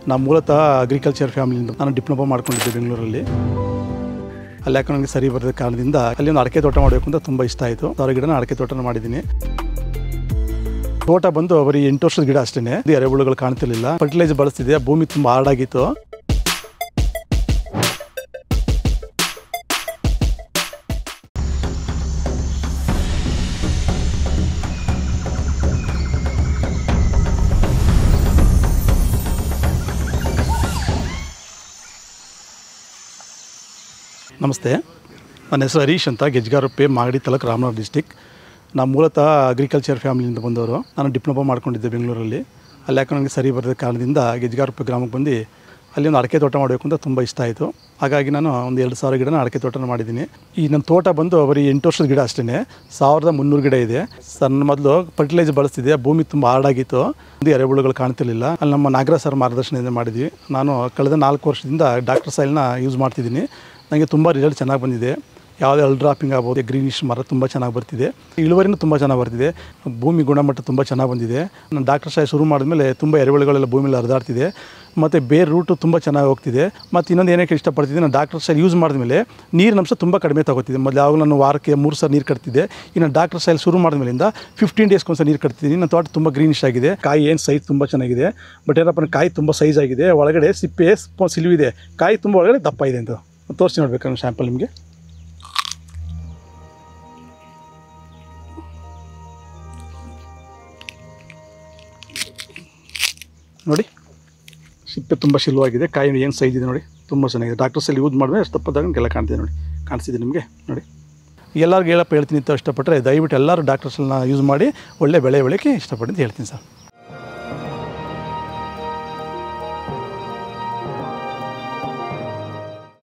ನಾನು ಮೂಲತಃ ಅಗ್ರಿಕಲ್ಚರ್ ಫ್ಯಾಮಿಲಿಯಿಂದ ನಾನು ಡಿಪ್ಲೊಮಾ ಮಾಡ್ಕೊಂಡಿದ್ದೆ ಬೆಂಗಳೂರಲ್ಲಿ. ಅಲ್ಲಿ ಯಾಕೆ ನನಗೆ ಸರಿ ಬರದ ಕಾರಣದಿಂದ ಅಲ್ಲಿ ಒಂದು ಅಡಿಕೆ ತೋಟ ಮಾಡಬೇಕು ಅಂತ ತುಂಬ ಇಷ್ಟ ಆಯಿತು. 1000 ಗಿಡನ ಅಡಿಕೆ ತೋಟನ ಮಾಡಿದ್ದೀನಿ. ತೋಟ ಬಂದು ಬರೀ 8 ವರ್ಷದ ಗಿಡ ಅಷ್ಟೇ. ಎರೆಹುಳುಗಳು ಕಾಣ್ತಿರ್ಲಿಲ್ಲ. ಫರ್ಟಿಲೈಸರ್ ಬಳಸ್ತಿದ್ದೆ. ಭೂಮಿ ತುಂಬ ಹಾರ್ಡಾಗಿತ್ತು. ನಮಸ್ತೆ, ನನ್ನ ಹೆಸರು ಹರೀಶ್ ಅಂತ, ಗೆಜ್ಗಾರಪ್ಪೆ, ಮಾಗಡಿ ತಾಲೂಕು, ರಾಮನಗರ ಡಿಸ್ಟಿಕ್. ನಾನು ಮೂಲತಃ ಅಗ್ರಿಕಲ್ಚರ್ ಫ್ಯಾಮಿಲಿಯಿಂದ ಬಂದವರು. ನಾನು ಡಿಪ್ಲೊಮಾ ಮಾಡ್ಕೊಂಡಿದ್ದೆ ಬೆಂಗಳೂರಲ್ಲಿ. ಅಲ್ಲಿ ಯಾಕೆ ನನಗೆ ಸರಿ ಬರದ ಕಾರಣದಿಂದ ಗೆಜ್ಗಾರಪ್ಪೆ ಗ್ರಾಮಕ್ಕೆ ಬಂದು ಅಲ್ಲಿ ಒಂದು ಅಡಿಕೆ ತೋಟ ಮಾಡಬೇಕು ಅಂತ ತುಂಬ ಇಷ್ಟ ಆಯಿತು. ಹಾಗಾಗಿ ನಾನು ಒಂದು 2000 ಗಿಡನ ಅಡಿಕೆ ತೋಟನ ಮಾಡಿದ್ದೀನಿ. ಈ ನನ್ನ ತೋಟ ಬಂದು ಬರೀ 8 ವರ್ಷದ ಗಿಡ ಅಷ್ಟೇ. 1300 ಗಿಡ ಇದೆ. ನಾನು ಮೊದಲು ಫರ್ಟಿಲೈಸರ್ ಬಳಸ್ತಿದ್ದೆ. ಭೂಮಿ ತುಂಬ ಹಾರ್ಡಾಗಿತ್ತು. ಎರೆಹುಳುಗಳು ಕಾಣ್ತಿರ್ಲಿಲ್ಲ. ಅಲ್ಲಿ ನಮ್ಮ ನಾಗರಾಜ್ ಸರ್ ಮಾರ್ಗದರ್ಶನದಿಂದ ಮಾಡಿದ್ವಿ. ನಾನು ಕಳೆದ 4 ವರ್ಷದಿಂದ ಡಾಕ್ಟರ್ ಸಾಯಿಲ್ನ ಯೂಸ್ ಮಾಡ್ತಿದ್ದೀನಿ. ನನಗೆ ತುಂಬ ರಿಸಲ್ಟ್ ಚೆನ್ನಾಗಿ ಬಂದಿದೆ. ಯಾವುದೇ ಅಲ್ ಡ್ರಾಪಿಂಗ್ ಆಗ್ಬೋದು, ಗ್ರೀನಿಶ್ ಮರ ತುಂಬ ಚೆನ್ನಾಗಿ ಬರ್ತಿದೆ. ಇಳುವರಿನೂ ತುಂಬ ಚೆನ್ನಾಗಿ ಬರ್ತಿದೆ. ಭೂಮಿ ಗುಣಮಟ್ಟ ತುಂಬ ಚೆನ್ನಾಗಿ ಬಂದಿದೆ. ನಾನು ಡಾಕ್ಟರ್ ಸಾಯಿ ಶುರು ಮಾಡಿದ್ಮೇಲೆ ತುಂಬ ಎರೆಹುಳುಗಳೆಲ್ಲ ಭೂಮಿಯಲ್ಲಿ ಹರಿದಾಡ್ತಿದೆ. ಮತ್ತು ಬೇರೆ ರೂಟು ತುಂಬ ಚೆನ್ನಾಗಿ ಹೋಗ್ತಿದೆ. ಮತ್ತು ಇನ್ನೊಂದು ಏನಕ್ಕೆ ಇಷ್ಟಪಡ್ತಿದ್ದೆ, ನಾನು ಡಾಕ್ಟರ್ ಸಾಯಿಲ್ ಯೂಸ್ ಮಾಡಿದ್ಮೇಲೆ ನೀರಿನ ಅಂಶ ತುಂಬ ಕಡಿಮೆ ತಗೋತಿದ್ದೆ. ಮೊದಲು ಯಾವಾಗ ನಾನು ವಾರಕ್ಕೆ 3 ಸಲ ನೀರು ಕಟ್ತಿದ್ದೆ. ಇನ್ನು ಡಾಕ್ಟರ್ ಸಾಯಿಲ್ ಶುರು ಮಾಡಿದ್ಮೇಲಿಂದ 15 ಡೇಸ್ಗೊಂದ್ಸಲ ನೀರು ಕಟ್ತಿದ್ದೀನಿ. ನನ್ನ ತೋಟ ತುಂಬ ಗ್ರೀನಿಶ್ ಆಗಿದೆ. ಕಾಯಿ ಏನು ಸೈಜ್ ತುಂಬ ಚೆನ್ನಾಗಿದೆ. ಬಟ್ ಏನಪ್ಪ, ಕಾಯಿ ತುಂಬ ಸೈಜ್ ಆಗಿದೆ. ಒಳಗಡೆ ಸಿಪ್ಪೆ ಸಿಲುವಿದೆ. ಕಾಯಿ ತುಂಬ ಒಳಗಡೆ ದಪ್ಪ ಇದೆ ಅಂತ ತೋರಿಸಿ ನೋಡ್ಬೇಕು ನಾನು ಸ್ಯಾಂಪಲ್ ನಿಮಗೆ. ನೋಡಿ, ಸಿಪ್ಪೆ ತುಂಬ ಶಿಲುವಾಗಿದೆ. ಕಾಯಿ ಏನು ಸೈಜ್ ಇದೆ ನೋಡಿ, ತುಂಬ ಚೆನ್ನಾಗಿದೆ. ಡಾಕ್ಟರ್ ಸಾಯಿಲ್ ಯೂಸ್ ಮಾಡಿದ್ರೆ ಅಷ್ಟು ತಪ್ಪದಾಗ ಎಲ್ಲ ಕಾಣ್ತಿದೆ ನೋಡಿ, ಕಾಣಿಸ್ತಿದೆ ನಿಮಗೆ ನೋಡಿ. ಎಲ್ಲರಿಗೂ ಹೇಳ್ತೀನಿ ಅಂತ ಇಷ್ಟಪಟ್ಟರೆ ದಯವಿಟ್ಟು ಎಲ್ಲರೂ ಡಾಕ್ಟರ್ ಸಾಯಿಲ್ನ ಯೂಸ್ ಮಾಡಿ ಒಳ್ಳೆ ಬೆಳೆ ಬೆಳೆಯೋಕ್ಕೆ ಇಷ್ಟಪಟ್ಟು ಹೇಳ್ತೀನಿ ಸರ್.